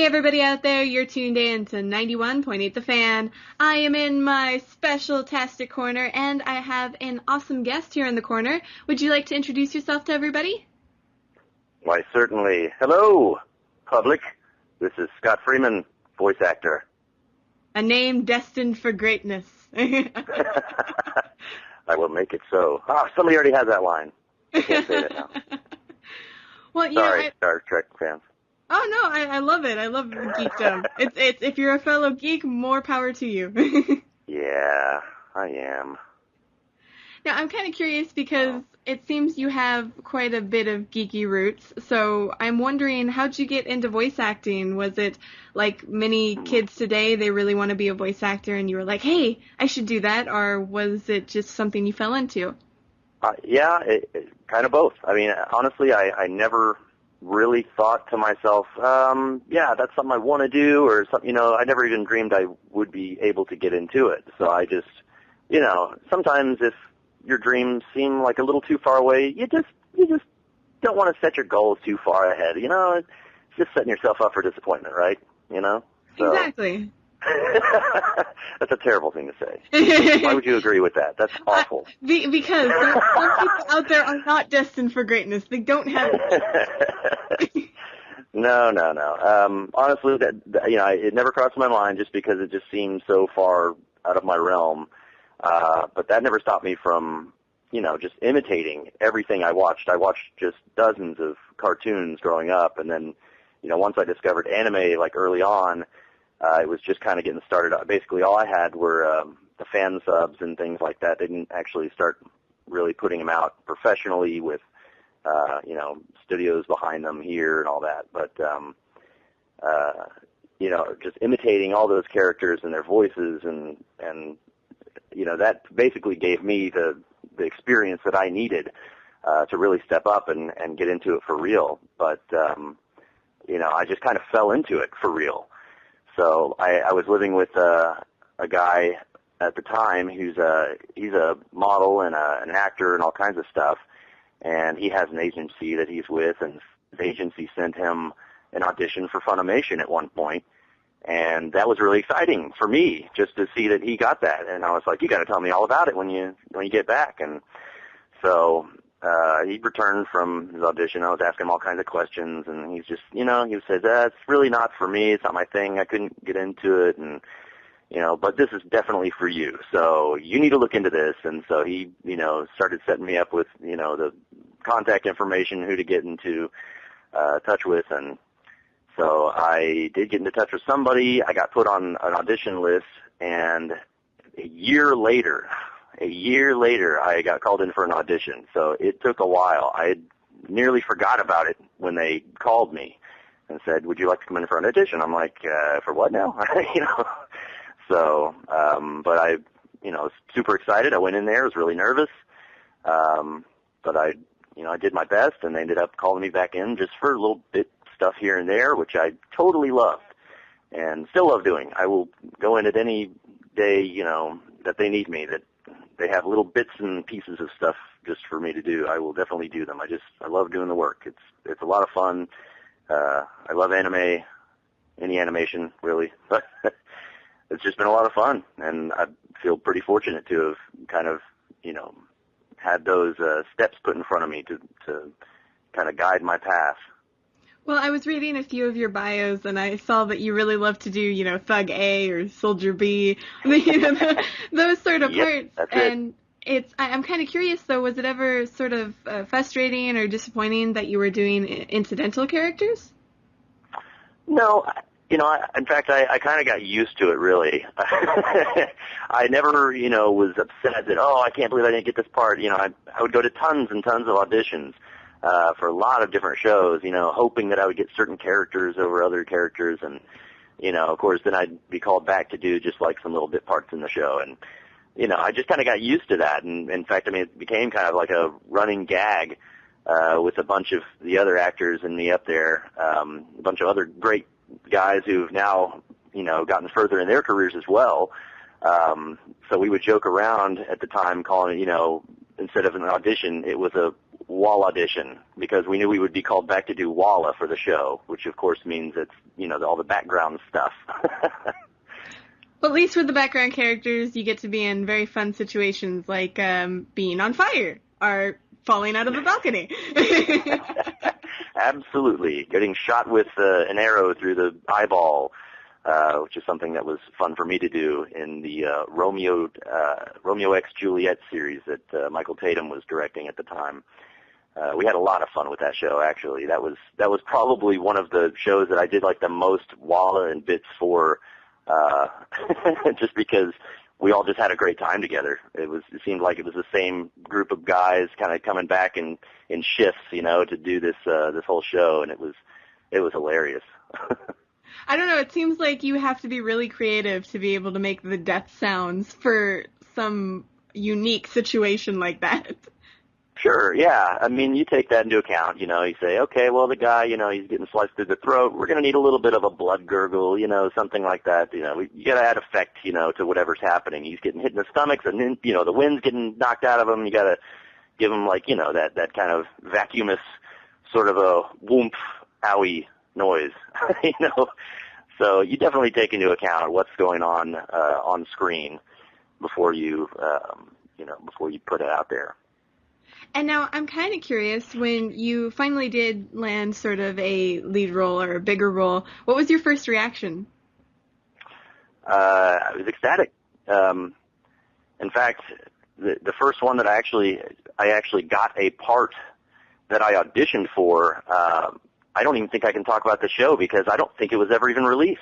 everybody out there, you're tuned in to 91.8 The Fan. I am in my special-tastic corner, and I have an awesome guest here in the corner. Would you like to introduce yourself to everybody? Why, certainly. Hello, public. This is Scott Freeman, voice actor. A name destined for greatness. I will make it so. Somebody already has that line. I can't say that now. Well, Sorry, Star Trek fans. Oh no, I love it. I love geekdom. It's if you're a fellow geek, more power to you. Yeah, I am. Now I'm kind of curious because it seems you have quite a bit of geeky roots. So I'm wondering, how'd you get into voice acting? Was it like many kids today, they really want to be a voice actor, and you were like, hey, I should do that, or was it just something you fell into? Yeah, it kind of both. I mean, honestly, I never really thought to myself, yeah, that's something I want to do, or something, I never even dreamed I would be able to get into it. So I just, sometimes if your dreams seem like a little too far away, you just don't want to set your goals too far ahead. It's just setting yourself up for disappointment, right? So, Exactly. That's a terrible thing to say. Why would you agree with that? That's awful. Because some people out there are not destined for greatness. They don't have it. No. Honestly, it never crossed my mind just because it just seemed so far out of my realm. But that never stopped me from, just imitating everything I watched. I watched just dozens of cartoons growing up, and then, once I discovered anime, like early on, it was just kind of getting started. Basically, all I had were the fan subs and things like that. They didn't actually start really putting them out professionally with, studios behind them here and all that. But, just imitating all those characters and their voices and that basically gave me the experience that I needed to really step up and get into it for real. But, I just kind of fell into it for real. So I was living with a guy at the time he's a model and an actor and all kinds of stuff, and he has an agency that he's with, and his agency sent him an audition for Funimation at one point, and that was really exciting for me just to see that he got that. And I was like, you got to tell me all about it when you get back. And so he returned from his audition. I was asking him all kinds of questions, and he's just, he said, it's really not for me. It's not my thing. I couldn't get into it, and, but this is definitely for you. So you need to look into this. And so he, started setting me up with, the contact information, who to get into touch with. And so I did get into touch with somebody. I got put on an audition list, and a year later, I got called in for an audition. So it took a while. I had nearly forgot about it when they called me and said, would you like to come in for an audition? I'm like, for what now? So, but I, was super excited. I went in there. I was really nervous. But I did my best, and they ended up calling me back in just for a little bit stuff here and there, which I totally loved and still love doing. I will go in at any day, that they need me, that they have little bits and pieces of stuff just for me to do. I will definitely do them. I love doing the work. It's a lot of fun. I love anime, any animation really, but it's just been a lot of fun, and I feel pretty fortunate to have kind of, had those steps put in front of me to kind of guide my path. Well, I was reading a few of your bios, and I saw that you really love to do, Thug A or Soldier B, those sort of parts. That's and I'm kind of curious, though, was it ever sort of frustrating or disappointing that you were doing incidental characters? No, in fact, I kind of got used to it, really. I never, was upset that, I can't believe I didn't get this part. I would go to tons and tons of auditions. For a lot of different shows, hoping that I would get certain characters over other characters, and, of course, then I'd be called back to do just like some little bit parts in the show, and, I just kind of got used to that, and in fact, it became kind of like a running gag, with a bunch of the other actors and me up there, a bunch of other great guys who've now, gotten further in their careers as well, so we would joke around at the time calling, instead of an audition, it was Wall audition because we knew we would be called back to do Walla for the show, which of course means it's, all the background stuff. Well, at least with the background characters, you get to be in very fun situations like being on fire or falling out of a balcony. Absolutely. Getting shot with an arrow through the eyeball, which is something that was fun for me to do in the Romeo X Juliet series that Michael Tatum was directing at the time. We had a lot of fun with that show, actually. That was probably one of the shows that I did like the most Walla and bits for, just because we all just had a great time together. It seemed like it was the same group of guys kind of coming back in shifts, to do this whole show, and it was hilarious. I don't know, it seems like you have to be really creative to be able to make the death sounds for some unique situation like that. Sure, yeah. I mean, you take that into account, you say, okay, well, the guy, he's getting sliced through the throat. We're going to need a little bit of a blood gurgle, something like that. You got to add effect, to whatever's happening. He's getting hit in the stomachs and then, the wind's getting knocked out of him. You got to give him like, that kind of vacuumous sort of a whoomp, owie noise, So you definitely take into account what's going on screen before you put it out there. And now I'm kind of curious, when you finally did land sort of a lead role or a bigger role, what was your first reaction? I was ecstatic. In fact, the first one that I actually got a part that I auditioned for, I don't even think I can talk about the show because I don't think it was ever even released.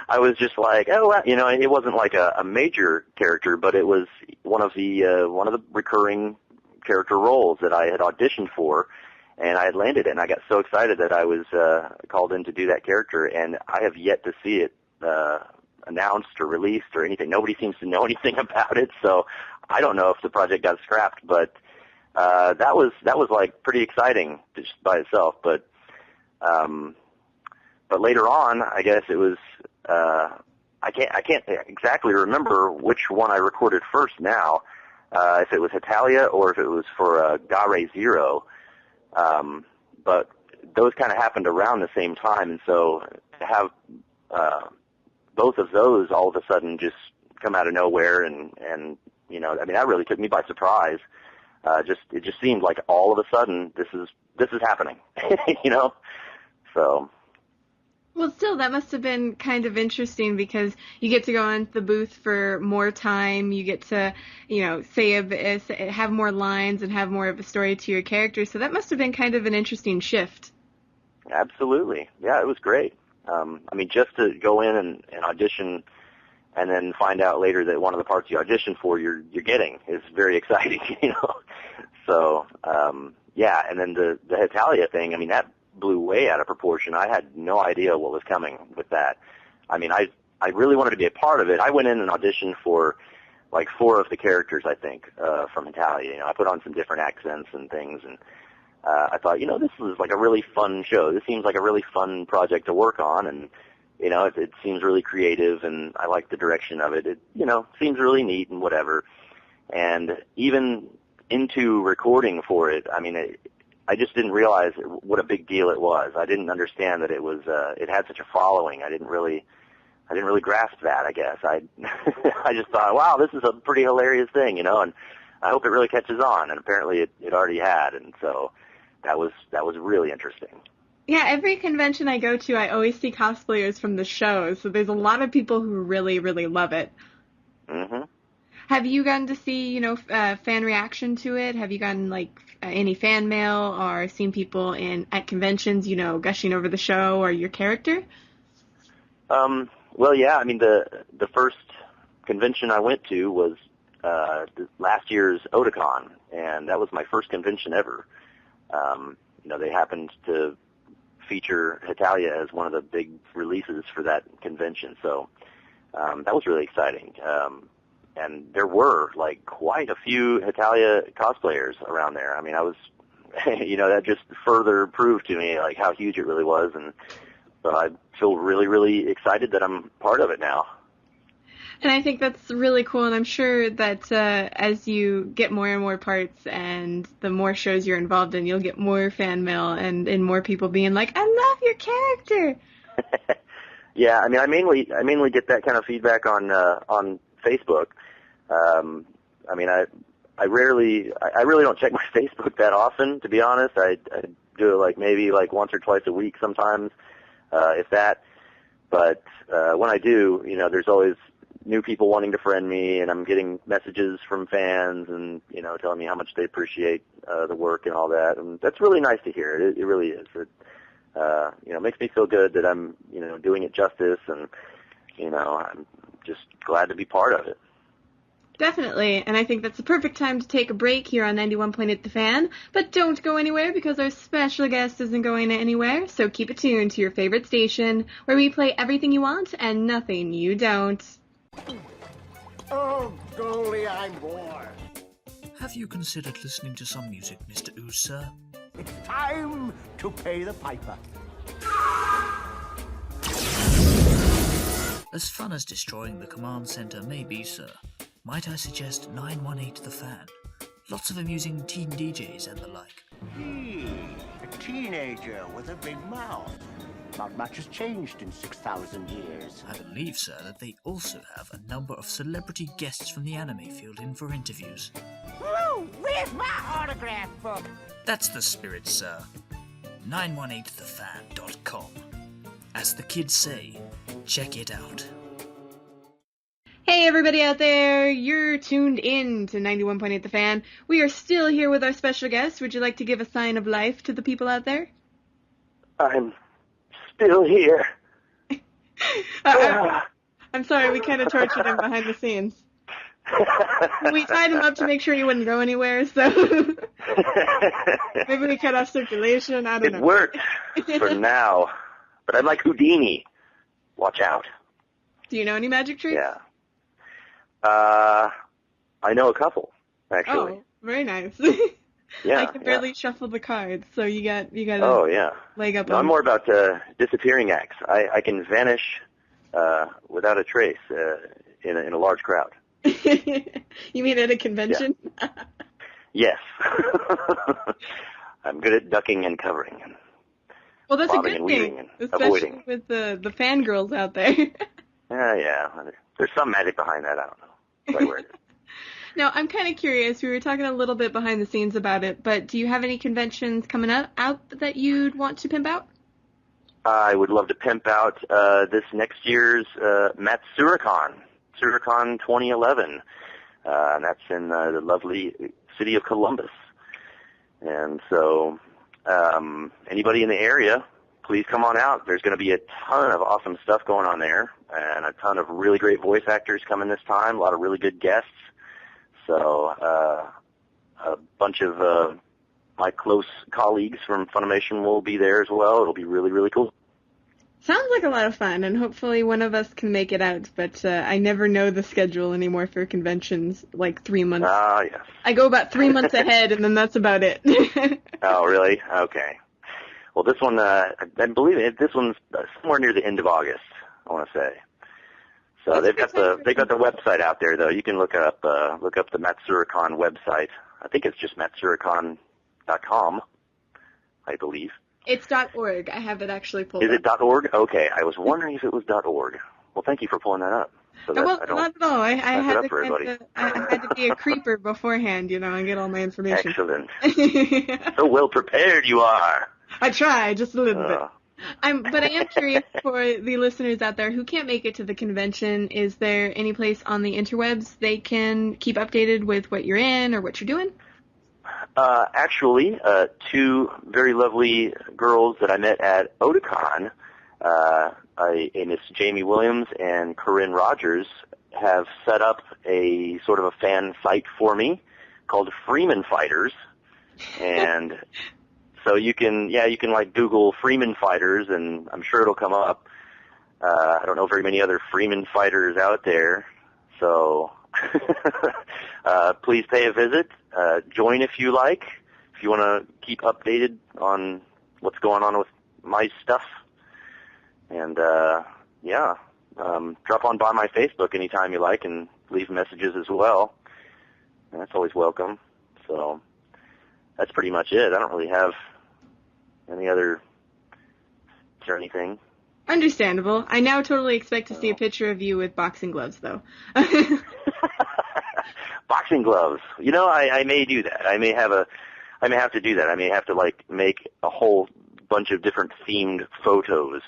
I was just like, it wasn't like a major character, but it was one of the recurring character roles that I had auditioned for, and I had landed it, and I got so excited that I was called in to do that character, and I have yet to see it announced or released or anything. Nobody seems to know anything about it, so I don't know if the project got scrapped, but that was like pretty exciting just by itself. But later on, I guess it was I can't exactly remember which one I recorded first now, if it was Hetalia or if it was for Gare Zero. But those kind of happened around the same time, and so to have both of those all of a sudden just come out of nowhere, and that really took me by surprise. It just seemed like all of a sudden this is happening, So. Well, still, that must have been kind of interesting because you get to go into the booth for more time. You get to, have more lines and have more of a story to your character. So that must have been kind of an interesting shift. Absolutely. Yeah, it was great. Just to go in and audition and then find out later that one of the parts you auditioned for you're getting is very exciting, So, and then the Hetalia thing, that blew way out of proportion. I had no idea what was coming with that. I really wanted to be a part of it. I went in and auditioned for like 4 of the characters, I think, from Hetalia. I put on some different accents and things, and I thought, this is like a really fun show. This seems like a really fun project to work on, and it seems really creative, and I like the direction of it. It seems really neat and whatever. And even into recording for it, I just didn't realize what a big deal it was. I didn't understand that it had such a following. I didn't really grasp that, I guess. I just thought, wow, this is a pretty hilarious thing, and I hope it really catches on. And apparently it already had, and so that was really interesting. Yeah, every convention I go to, I always see cosplayers from the show, so there's a lot of people who really, really love it. Mm-hmm. Have you gotten to see, fan reaction to it? Have you gotten, any fan mail or seen people at conventions, gushing over the show or your character? Well, yeah, the first convention I went to was last year's Otakon, and that was my first convention ever. They happened to feature Hetalia as one of the big releases for that convention, so that was really exciting. And there were quite a few Hetalia cosplayers around there. I was, that just further proved to me how huge it really was, and so I feel really, really excited that I'm part of it now. And I think that's really cool, and I'm sure that as you get more and more parts and the more shows you're involved in, you'll get more fan mail and more people being like, "I love your character." Yeah, I mean, I mainly get that kind of feedback on Facebook. I mean, I really don't check my Facebook that often, to be honest. I do it like maybe like once or twice a week sometimes, if that. But when I do, you know, there's always new people wanting to friend me, and I'm getting messages from fans and, you know, telling me how much they appreciate the work and all that. And that's really nice to hear. It really is. It, you know, makes me feel good that I'm, you know, doing it justice, and, you know, I'm just glad to be part of it. Definitely, and I think that's the perfect time to take a break here on 91.8 The Fan. But don't go anywhere, because our special guest isn't going anywhere, so keep it tuned to your favorite station, where we play everything you want and nothing you don't. Oh, golly, I'm bored. Have you considered listening to some music, Mr. Ooze, sir? It's time to pay the piper. As fun as destroying the command center may be, sir, might I suggest 918 The Fan? Lots of amusing teen DJs and the like. A teenager with a big mouth. Not much has changed in 6,000 years. I believe, sir, that they also have a number of celebrity guests from the anime field in for interviews. Woo! Where's my autograph book? That's the spirit, sir. 918thefan.com. As the kids say, check it out. Hey everybody out there, you're tuned in to 91.8 The Fan. We are still here with our special guest. Would you like to give a sign of life to the people out there? I'm still here. I'm sorry, we kind of tortured him behind the scenes. We tied him up to make sure he wouldn't go anywhere, so maybe we cut off circulation, I don't know. It worked for now, but I'm like Houdini. Watch out. Do you know any magic tricks? Yeah. I know a couple, actually. Oh, very nice. Yeah, I can barely shuffle the cards, so you got oh, yeah. leg up No, on I'm more about disappearing acts. I can vanish without a trace in a large crowd. You mean at a convention? Yeah. Yes. I'm good at ducking and covering and well, that's a bobbing good and weaving thing, and especially avoiding. with the fangirls out there. Yeah. There's some magic behind that. I don't know quite where it is. Now, I'm kind of curious. We were talking a little bit behind the scenes about it, but do you have any conventions coming out that you'd want to pimp out? I would love to pimp out this next year's Matsuricon 2011. And that's in the lovely city of Columbus. And so anybody in the area, please come on out. There's going to be a ton of awesome stuff going on there, and a ton of really great voice actors coming this time, a lot of really good guests. So a bunch of my close colleagues from Funimation will be there as well. It'll be really, really cool. Sounds like a lot of fun, and hopefully one of us can make it out, but I never know the schedule anymore for conventions, like 3 months. Ah, yes. I go about 3 months ahead, and then that's about it. Oh, really? Okay. Well, this one, I believe this one's somewhere near the end of August, I want to say. So they've got the website out there, though. You can look up the Matsuricon website. I think it's just matsuricon.com, I believe. It's .org. I have it actually pulled up. Is it .org? Okay. I was wondering if it was .org. Well, thank you for pulling that up. So that well, I don't not at all. I had to be a creeper beforehand, and get all my information. Excellent. So well prepared you are. I try, just a little bit. But I am curious for the listeners out there who can't make it to the convention, is there any place on the interwebs they can keep updated with what you're in or what you're doing? Actually, two very lovely girls that I met at Otakon, Miss Jamie Williams and Corinne Rogers, have set up a sort of a fan site for me called Freeman Fighters, and so you can like Google Freeman Fighters, and I'm sure it'll come up. I don't know very many other Freeman Fighters out there, so please pay a visit. Join if you like, if you want to keep updated on what's going on with my stuff. And, drop on by my Facebook anytime you like and leave messages as well. And that's always welcome. So that's pretty much it. I don't really have any other or anything. Understandable. I now totally expect to see a picture of you with boxing gloves, though. Boxing gloves. You know, I may do that. I may have to do that. I may have to like make a whole bunch of different themed photos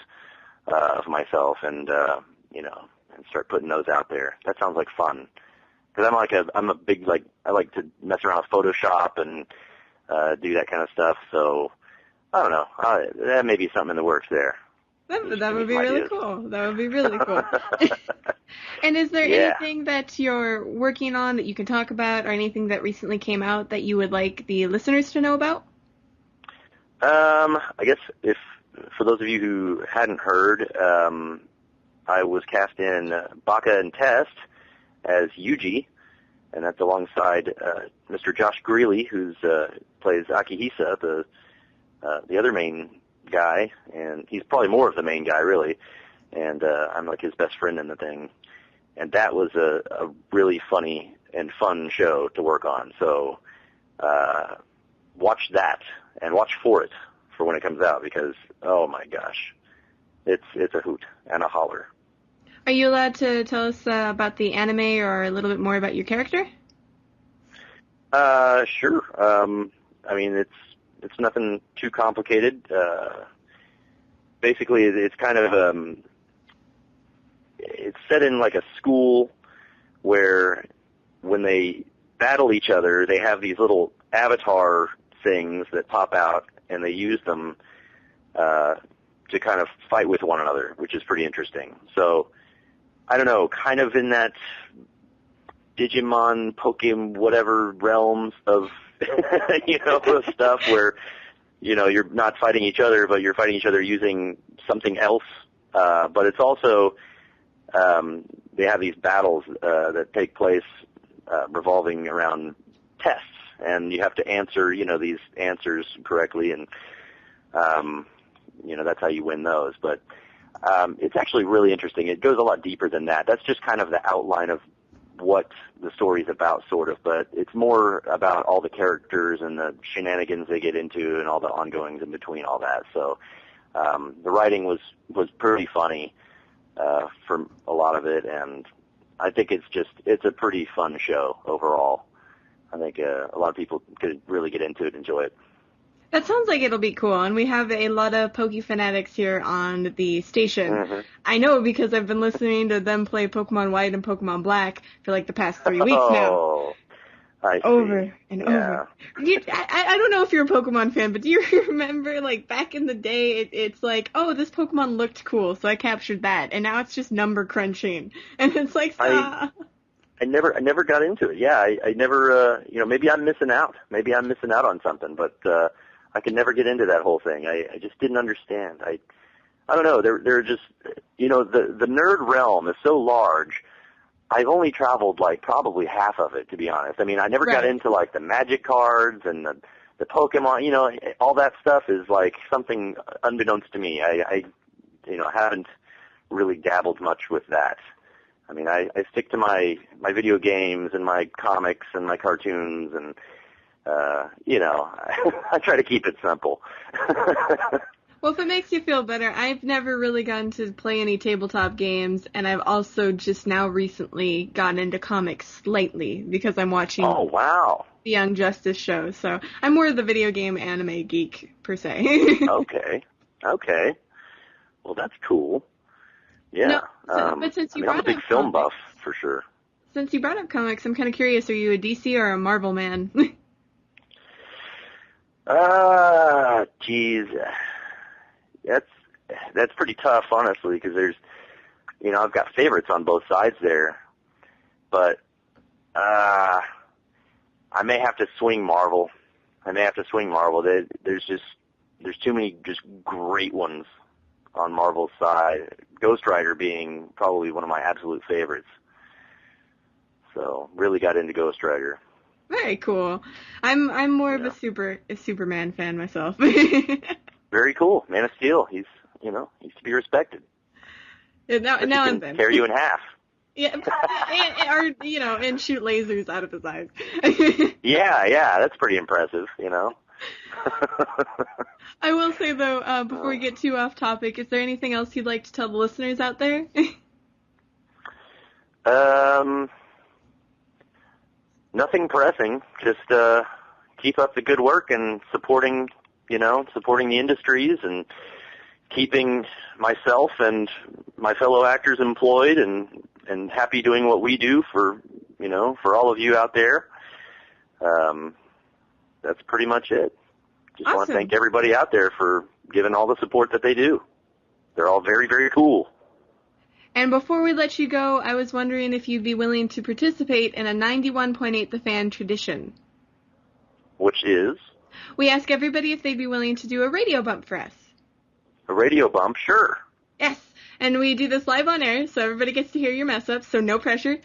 of myself, and and start putting those out there. That sounds like fun. Because I'm a big I like to mess around with Photoshop and do that kind of stuff. So I don't know. That may be something in the works there. That would be really cool. That would be really cool. And is there anything that you're working on that you can talk about, or anything that recently came out that you would like the listeners to know about? I guess if for those of you who hadn't heard, I was cast in Baka and Test as Yuji, and that's alongside Mr. Josh Greeley, who plays Akihisa, the other main guy, and he's probably more of the main guy, really, and I'm like his best friend in the thing. And that was a really funny and fun show to work on. So watch that, and watch for it for when it comes out, because, oh my gosh, it's a hoot and a holler. Are you allowed to tell us about the anime or a little bit more about your character? Sure. I mean, it's nothing too complicated. Basically, it's kind of it's set in like a school where when they battle each other, they have these little avatar things that pop out, and they use them to kind of fight with one another, which is pretty interesting. So, I don't know, kind of in that Digimon, Pokemon, whatever realms of, stuff where, you're not fighting each other, but you're fighting each other using something else. But it's also, they have these battles that take place revolving around tests, and you have to answer, these answers correctly, and, that's how you win those. But it's actually really interesting. It goes a lot deeper than that. That's just kind of the outline of what the story's about, sort of, but it's more about all the characters and the shenanigans they get into and all the ongoings in between all that. So the writing was pretty funny for a lot of it, and I think it's a pretty fun show overall. I think a lot of people could really get into it and enjoy it. That sounds like it'll be cool, and we have a lot of Poke fanatics here on the station. Mm-hmm. I know because I've been listening to them play Pokemon White and Pokemon Black for like the past 3 weeks now. I see. Over and over. I don't know if you're a Pokemon fan, but do you remember, like, back in the day, it's like, oh, this Pokemon looked cool, so I captured that, and now it's just number crunching, and it's like, I never got into it. Yeah, I never, maybe I'm missing out. Maybe I'm missing out on something, but I could never get into that whole thing. I just didn't understand. I don't know. They're just, the nerd realm is so large. I've only traveled like probably half of it, to be honest. I mean, I never got into like the magic cards and the Pokemon. All that stuff is like something unbeknownst to me. I haven't really dabbled much with that. I mean, I stick to my video games and my comics and my cartoons, and I try to keep it simple. Well, if it makes you feel better, I've never really gotten to play any tabletop games, and I've also just now recently gotten into comics slightly because I'm watching the Young Justice show. So I'm more of the video game anime geek, per se. Okay. Well, that's cool. Yeah. No, but since you brought I'm a big film buff, for sure. Since you brought up comics, I'm kind of curious, are you a DC or a Marvel man? Geez. That's pretty tough, honestly, because there's, I've got favorites on both sides there. But I may have to swing Marvel. There's too many just great ones on Marvel's side. Ghost Rider being probably one of my absolute favorites. So really got into Ghost Rider. Very cool. I'm more of a Superman fan myself. Very cool. Man of Steel. He's to be respected. Yeah, now But now he and can then. tear you in half. Yeah, or and shoot lasers out of his eyes. Yeah, that's pretty impressive, I will say though, before we get too off topic, is there anything else you'd like to tell the listeners out there? Nothing pressing. Just keep up the good work and supporting the industries and keeping myself and my fellow actors employed and happy doing what we do for all of you out there. That's pretty much it. Just want to Awesome. thank everybody out there for giving all the support that they do. They're all very, very cool. And before we let you go, I was wondering if you'd be willing to participate in a 91.8 The Fan tradition. Which is? We ask everybody if they'd be willing to do a radio bump for us. A radio bump, sure. Yes, and we do this live on air, so everybody gets to hear your mess ups, so no pressure.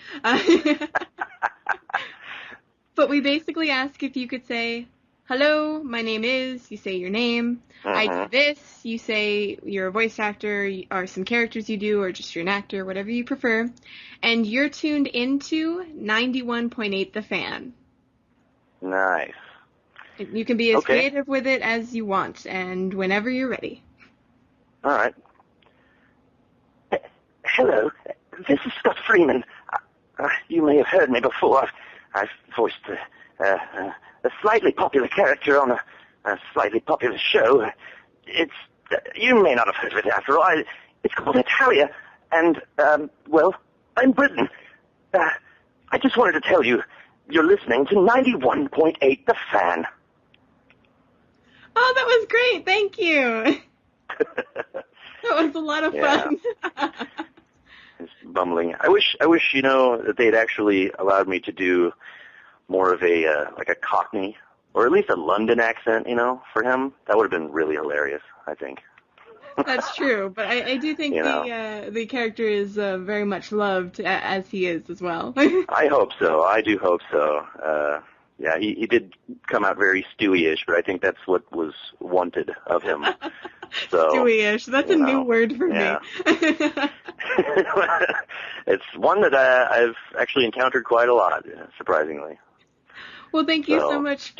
But we basically ask if you could say, hello, my name is, you say your name, I do this, you say you're a voice actor, or some characters you do, or just you're an actor, whatever you prefer, and you're tuned into 91.8 The Fan. Nice. You can be as Okay. creative with it as you want, and whenever you're ready. All right. Hello, this is Scott Freeman. You may have heard me before. I've voiced a slightly popular character on a slightly popular show. You may not have heard of it after all. It's called Italia, and, well, I'm Britain. I just wanted to tell you, you're listening to 91.8 The Fan. Oh, that was great. Thank you. That was a lot of fun. It's bumbling. I wish that they'd actually allowed me to do more of a like a Cockney or at least a London accent, for him. That would have been really hilarious, I think. That's true, but I do think the character is very much loved as he is as well. I hope so. I do hope so. Yeah, he did come out very Stewie-ish, but I think that's what was wanted of him. So, Stewie-ish. That's a new word for me. It's one that I've actually encountered quite a lot, surprisingly. Well, thank you so much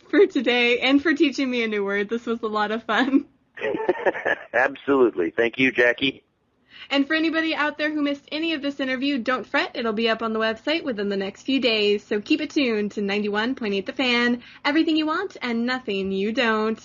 for today and for teaching me a new word. This was a lot of fun. Absolutely. Thank you, Jackie. And for anybody out there who missed any of this interview, don't fret. It'll be up on the website within the next few days. So keep it tuned to 91.8 The Fan. Everything you want and nothing you don't.